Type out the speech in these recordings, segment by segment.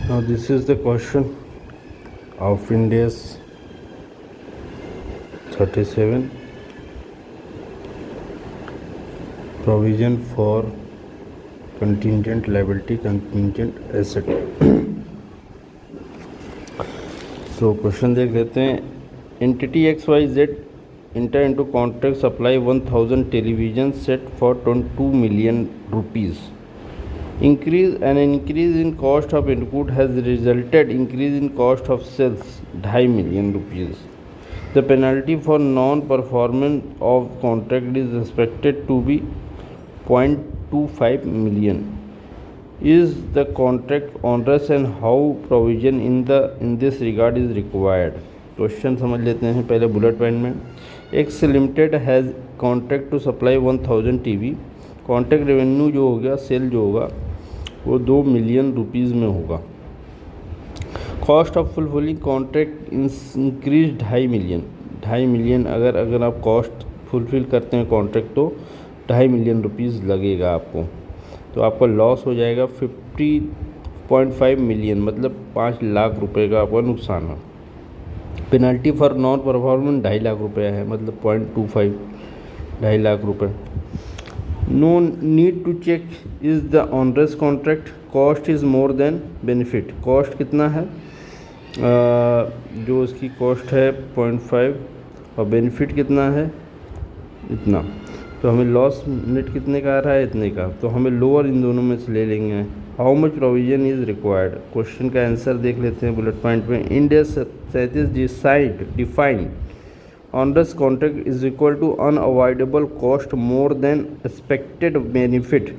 Now this is the question of India's 37 provision for contingent liability, contingent asset. तो question देख लेते हैं. Entity XYZ enter into contract supply 1000 television set for 22 million rupees. An increase in cost of input has resulted increase in cost of sales 2.5 million rupees. The penalty for non-performance of contract is expected to be 0.25 million. Is the contract onerous and how provision in this regard is required? Question समझ लेते हैं पहले bullet point में. X limited has contract to supply 1000 TV. Contract revenue जो हो गया, cell जो होगा वो 2 मिलियन रुपीज़ में होगा. Cost of fulfilling contract increase 2.5 million. अगर आप कॉस्ट फुलफिल करते हैं कॉन्ट्रैक्ट तो 2.5 मिलियन रुपीज़ लगेगा आपको. तो आपका लॉस हो जाएगा 50.5 मिलियन, मतलब 5 लाख रुपए का आपका नुकसान है. Penalty for non performance 2.5 lakh रुपये है, मतलब 0.25 2.5 लाख रुपये. No need to check is the onerous contract. Cost is more than benefit. Cost कितना है, जो इसकी कॉस्ट है 0.5 और बेनिफिट कितना है इतना. तो हमें लॉस नेट कितने का आ रहा है, इतने का. तो हमें लोअर इन दोनों में से ले लेंगे. How much provision is required. Question का आंसर देख लेते हैं बुलेट पॉइंट में. India 37 defined onerous contract is equal to unavoidable cost more than expected benefit.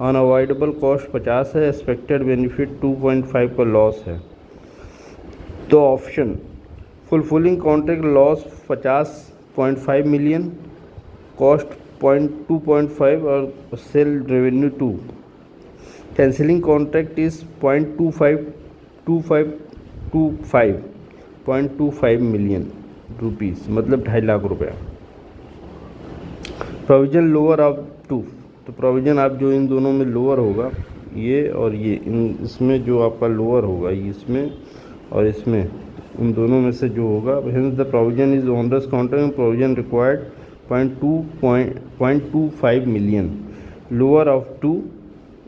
Unavoidable cost 50 है, एक्सपेक्टेड बेनिफिट 2.5 का लॉस है. तो option fulfilling contract loss 50.5 million, cost 2.5 और sale revenue 2. Cancelling contract is 0.25 million rupees, मतलब 2.5 लाख रुपया. Provision lower of 2. तो provision आप जो इन दोनों में लोअर होगा, ये और ये, इसमें जो आपका लोअर होगा इसमें और इसमें, इन दोनों में से जो होगा. Hence the provision is onerous contract. Provision required 0.25 million, lower of 2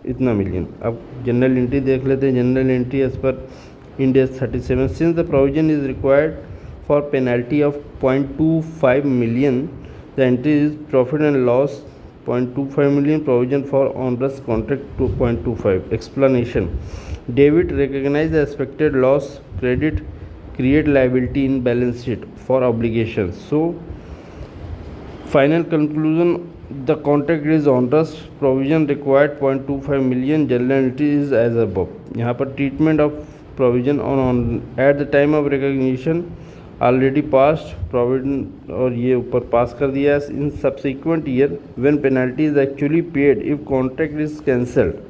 इतना मिलियन. अब जनरल एंट्री देख लेते हैं. General entry as per India 37 since the provision is required for penalty of 0.25 million, the entry is profit and loss 0.25 million, provision for onerous contract 2.25. Explanation. Debit recognise the expected loss, credit create liability in balance sheet for obligation. So final conclusion, the contract is onerous, provision required 0.25 million, general entry is as above. यहाँ पर treatment of provision on at the time of recognition already passed, provision और ये ऊपर पास कर दिया है. in subsequent year when penalty is actually paid if contract is cancelled,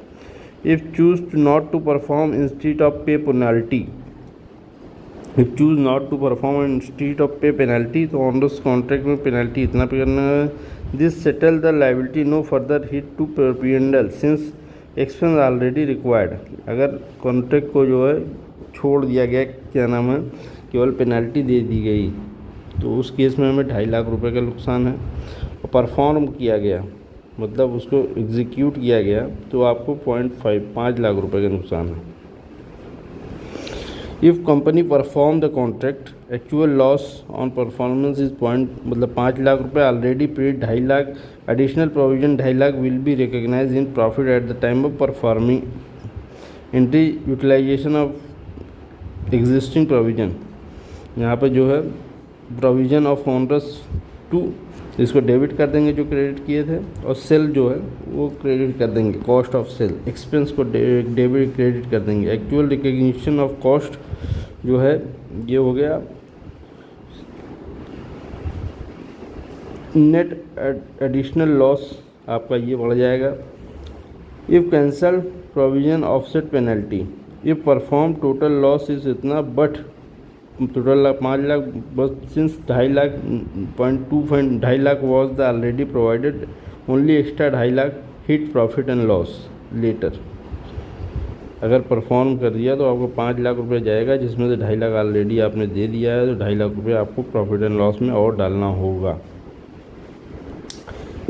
if choose not to perform instead of pay penalty, if choose not to perform instead of pay penalty, तो onerous contract में penalty इतना पे करना है. This settle the liability, no further hit to P&L since expense already required. अगर contract को जो है छोड़ दिया गया, क्या नाम है, केवल पेनल्टी दे दी गई, तो उस केस में हमें 2.5 लाख रुपए का नुकसान है. और परफॉर्म किया गया, मतलब उसको एग्जीक्यूट किया गया, तो आपको 5 लाख रुपए का नुकसान है. If company perform the contract, actual loss on performance is मतलब 5 लाख रुपये, already paid 2.5 lakh, additional provision 2.5 lakh will be recognise in profit at the time of performing. Entry utilisation of existing provision. यहाँ पर जो है प्रोविजन ऑफ ऑनरस 2, इसको debit कर देंगे जो क्रेडिट किए थे, और सेल जो है वो क्रेडिट कर देंगे. कॉस्ट ऑफ सेल एक्सपेंस को डेबिट क्रेडिट कर देंगे. एक्चुअल रिकग्निशन ऑफ कॉस्ट जो है ये हो गया. नेट एडिशनल लॉस आपका ये बढ़ जाएगा. If cancel provision offset penalty, if perform total loss is इतना, बट टोटल 5 लाख, बस since 2.5 lakh 2.5 lakh was the already provided, only extra 2.5 lakh hit profit and loss later. अगर परफॉर्म कर दिया तो आपको 5 लाख रुपए जाएगा, जिसमें से 2.5 लाख ऑलरेडी आपने दे दिया है, तो 2.5 लाख रुपए आपको प्रॉफिट एंड लॉस में और डालना होगा।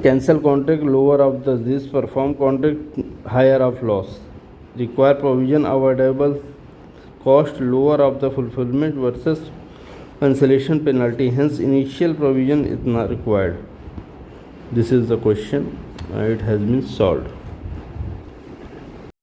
Cancel contract lower of the this perform contract higher of loss require provision avoidable cost lower of the fulfilment versus cancellation penalty, hence initial provision is not required. This is the question, it has been solved.